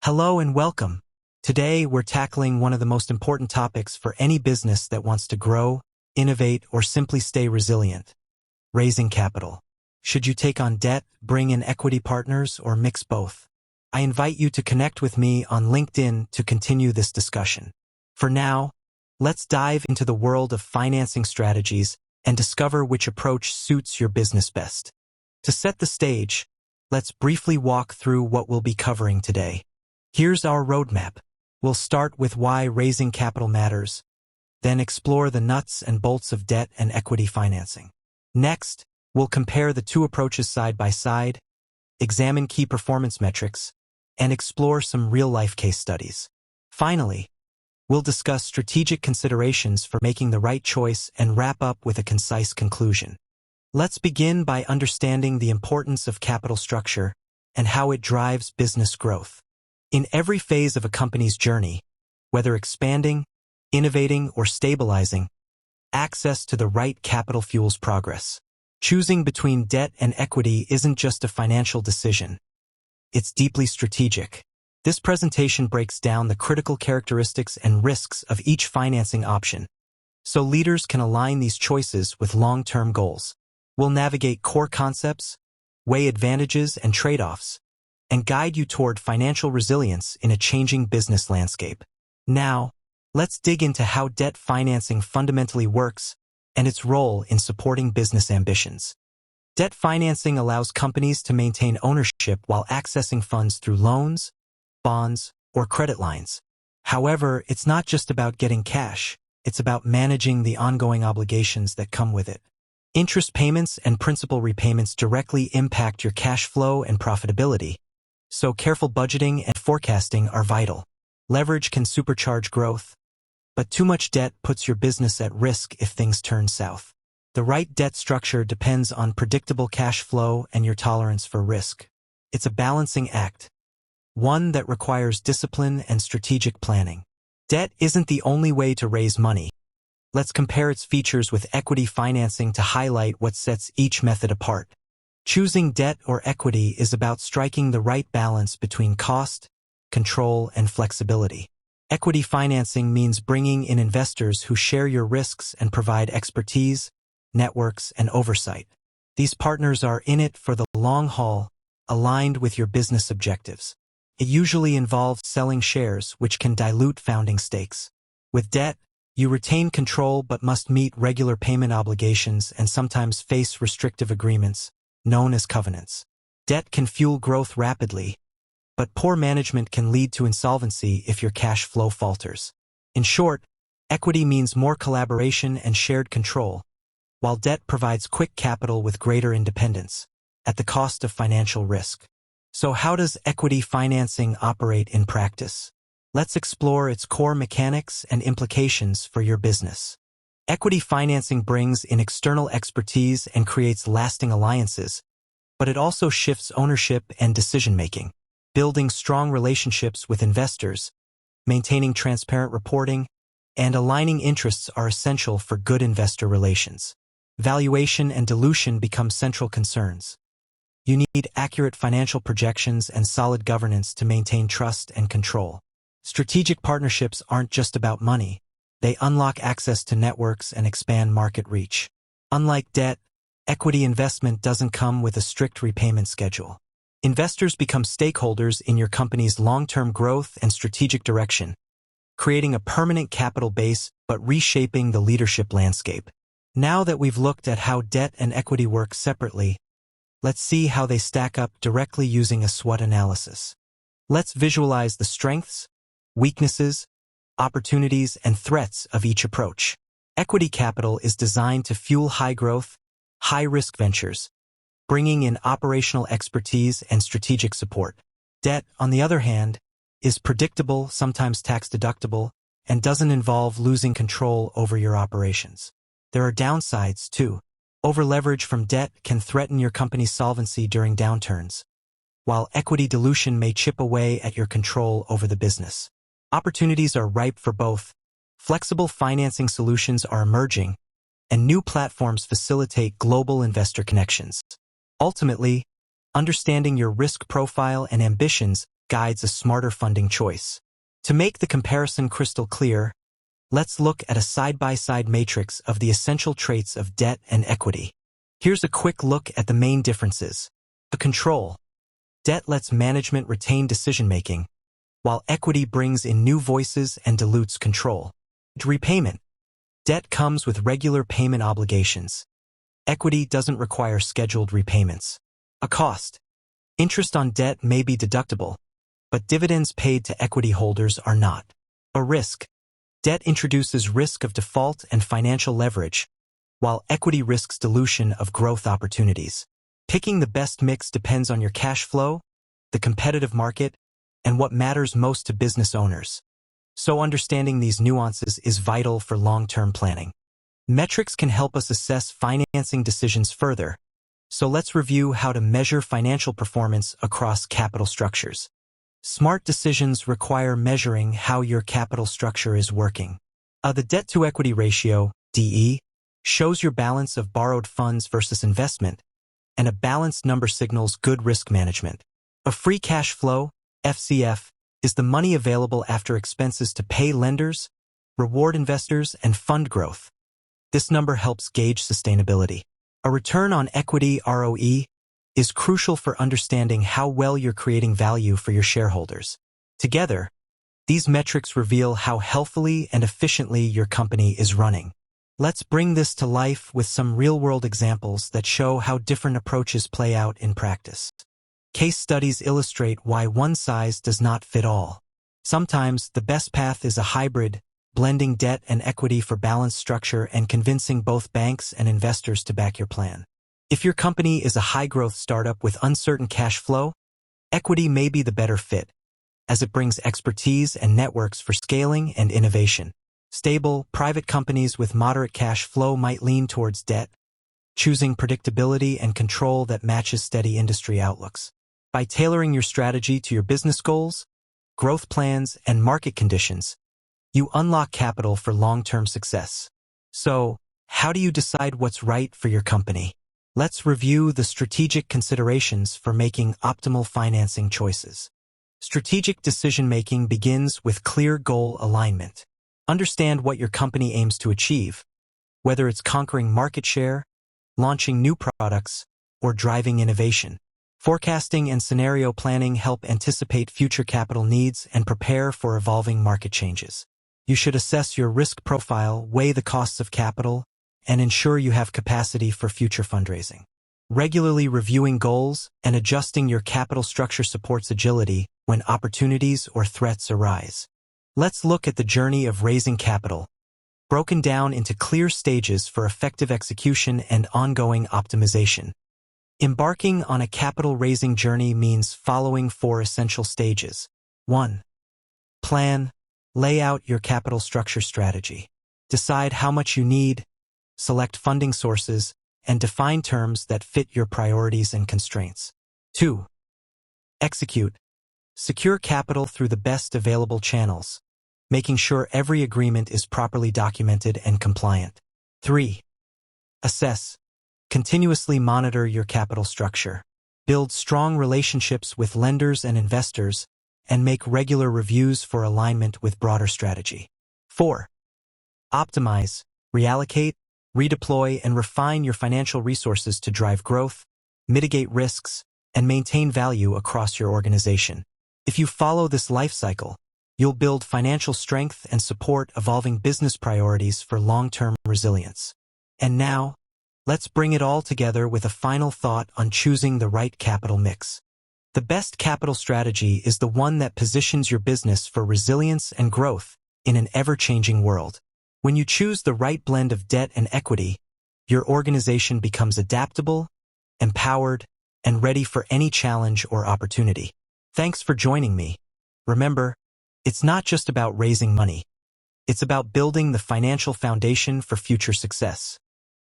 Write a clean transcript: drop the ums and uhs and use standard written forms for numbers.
Hello and welcome. Today, we're tackling one of the most important topics for any business that wants to grow, innovate, or simply stay resilient: raising capital. Should you take on debt, bring in equity partners, or mix both? I invite you to connect with me on LinkedIn to continue this discussion. For now, let's dive into the world of financing strategies and discover which approach suits your business best. To set the stage, let's briefly walk through what we'll be covering today. Here's our roadmap. We'll start with why raising capital matters, then explore the nuts and bolts of debt and equity financing. Next, we'll compare the two approaches side by side, examine key performance metrics, and explore some real-life case studies. Finally, we'll discuss strategic considerations for making the right choice and wrap up with a concise conclusion. Let's begin by understanding the importance of capital structure and how it drives business growth. In every phase of a company's journey, whether expanding, innovating, or stabilizing, access to the right capital fuels progress. Choosing between debt and equity isn't just a financial decision. It's deeply strategic. This presentation breaks down the critical characteristics and risks of each financing option, so leaders can align these choices with long-term goals. We'll navigate core concepts, weigh advantages and trade-offs, and guide you toward financial resilience in a changing business landscape. Now, let's dig into how debt financing fundamentally works and its role in supporting business ambitions. Debt financing allows companies to maintain ownership while accessing funds through loans, bonds, or credit lines. However, it's not just about getting cash, it's about managing the ongoing obligations that come with it. Interest payments and principal repayments directly impact your cash flow and profitability, so careful budgeting and forecasting are vital. Leverage can supercharge growth, but too much debt puts your business at risk if things turn south. The right debt structure depends on predictable cash flow and your tolerance for risk. It's a balancing act, one that requires discipline and strategic planning. Debt isn't the only way to raise money. Let's compare its features with equity financing to highlight what sets each method apart. Choosing debt or equity is about striking the right balance between cost, control, and flexibility. Equity financing means bringing in investors who share your risks and provide expertise, networks, and oversight. These partners are in it for the long haul, aligned with your business objectives. It usually involves selling shares, which can dilute founding stakes. With debt, you retain control but must meet regular payment obligations and sometimes face restrictive agreements, known as covenants. Debt can fuel growth rapidly, but poor management can lead to insolvency if your cash flow falters. In short, equity means more collaboration and shared control, while debt provides quick capital with greater independence, at the cost of financial risk. So how does equity financing operate in practice? Let's explore its core mechanics and implications for your business. Equity financing brings in external expertise and creates lasting alliances, but it also shifts ownership and decision-making. Building strong relationships with investors, maintaining transparent reporting, and aligning interests are essential for good investor relations. Valuation and dilution become central concerns. You need accurate financial projections and solid governance to maintain trust and control. Strategic partnerships aren't just about money. They unlock access to networks and expand market reach. Unlike debt, equity investment doesn't come with a strict repayment schedule. Investors become stakeholders in your company's long-term growth and strategic direction, creating a permanent capital base but reshaping the leadership landscape. Now that we've looked at how debt and equity work separately, let's see how they stack up directly using a SWOT analysis. Let's visualize the strengths, weaknesses, opportunities, and threats of each approach. Equity capital is designed to fuel high-growth, high-risk ventures, bringing in operational expertise and strategic support. Debt, on the other hand, is predictable, sometimes tax-deductible, and doesn't involve losing control over your operations. There are downsides, too. Over-leverage from debt can threaten your company's solvency during downturns, while equity dilution may chip away at your control over the business. Opportunities are ripe for both. Flexible financing solutions are emerging, and new platforms facilitate global investor connections. Ultimately, understanding your risk profile and ambitions guides a smarter funding choice. To make the comparison crystal clear, let's look at a side-by-side matrix of the essential traits of debt and equity. Here's a quick look at the main differences. A control. Debt lets management retain decision-making, while equity brings in new voices and dilutes control. Repayment. Debt comes with regular payment obligations. Equity doesn't require scheduled repayments. A cost. Interest on debt may be deductible, but dividends paid to equity holders are not. A risk. Debt introduces risk of default and financial leverage, while equity risks dilution of growth opportunities. Picking the best mix depends on your cash flow, the competitive market, and what matters most to business owners. So understanding these nuances is vital for long-term planning. Metrics can help us assess financing decisions further, so let's review how to measure financial performance across capital structures. Smart decisions require measuring how your capital structure is working. The debt-to-equity ratio, DE, shows your balance of borrowed funds versus investment, and a balanced number signals good risk management. A free cash flow, FCF, is the money available after expenses to pay lenders, reward investors, and fund growth. This number helps gauge sustainability. A return on equity, ROE, is crucial for understanding how well you're creating value for your shareholders. Together, these metrics reveal how healthily and efficiently your company is running. Let's bring this to life with some real-world examples that show how different approaches play out in practice. Case studies illustrate why one size does not fit all. Sometimes the best path is a hybrid, blending debt and equity for balanced structure and convincing both banks and investors to back your plan. If your company is a high-growth startup with uncertain cash flow, equity may be the better fit, as it brings expertise and networks for scaling and innovation. Stable, private companies with moderate cash flow might lean towards debt, choosing predictability and control that matches steady industry outlooks. By tailoring your strategy to your business goals, growth plans, and market conditions, you unlock capital for long-term success. So, how do you decide what's right for your company? Let's review the strategic considerations for making optimal financing choices. Strategic decision-making begins with clear goal alignment. Understand what your company aims to achieve, whether it's conquering market share, launching new products, or driving innovation. Forecasting and scenario planning help anticipate future capital needs and prepare for evolving market changes. You should assess your risk profile, weigh the costs of capital, and ensure you have capacity for future fundraising. Regularly reviewing goals and adjusting your capital structure supports agility when opportunities or threats arise. Let's look at the journey of raising capital, broken down into clear stages for effective execution and ongoing optimization. Embarking on a capital-raising journey means following 4 essential stages. 1. Plan. Lay out your capital structure strategy. Decide how much you need, select funding sources, and define terms that fit your priorities and constraints. 2. Execute. Secure capital through the best available channels, making sure every agreement is properly documented and compliant. 3. Assess. Continuously monitor your capital structure. Build strong relationships with lenders and investors, and make regular reviews for alignment with broader strategy. 4. Optimize. Reallocate, redeploy, and refine your financial resources to drive growth, mitigate risks, and maintain value across your organization. If you follow this life cycle, you'll build financial strength and support evolving business priorities for long-term resilience. And now, let's bring it all together with a final thought on choosing the right capital mix. The best capital strategy is the one that positions your business for resilience and growth in an ever-changing world. When you choose the right blend of debt and equity, your organization becomes adaptable, empowered, and ready for any challenge or opportunity. Thanks for joining me. Remember, it's not just about raising money. It's about building the financial foundation for future success.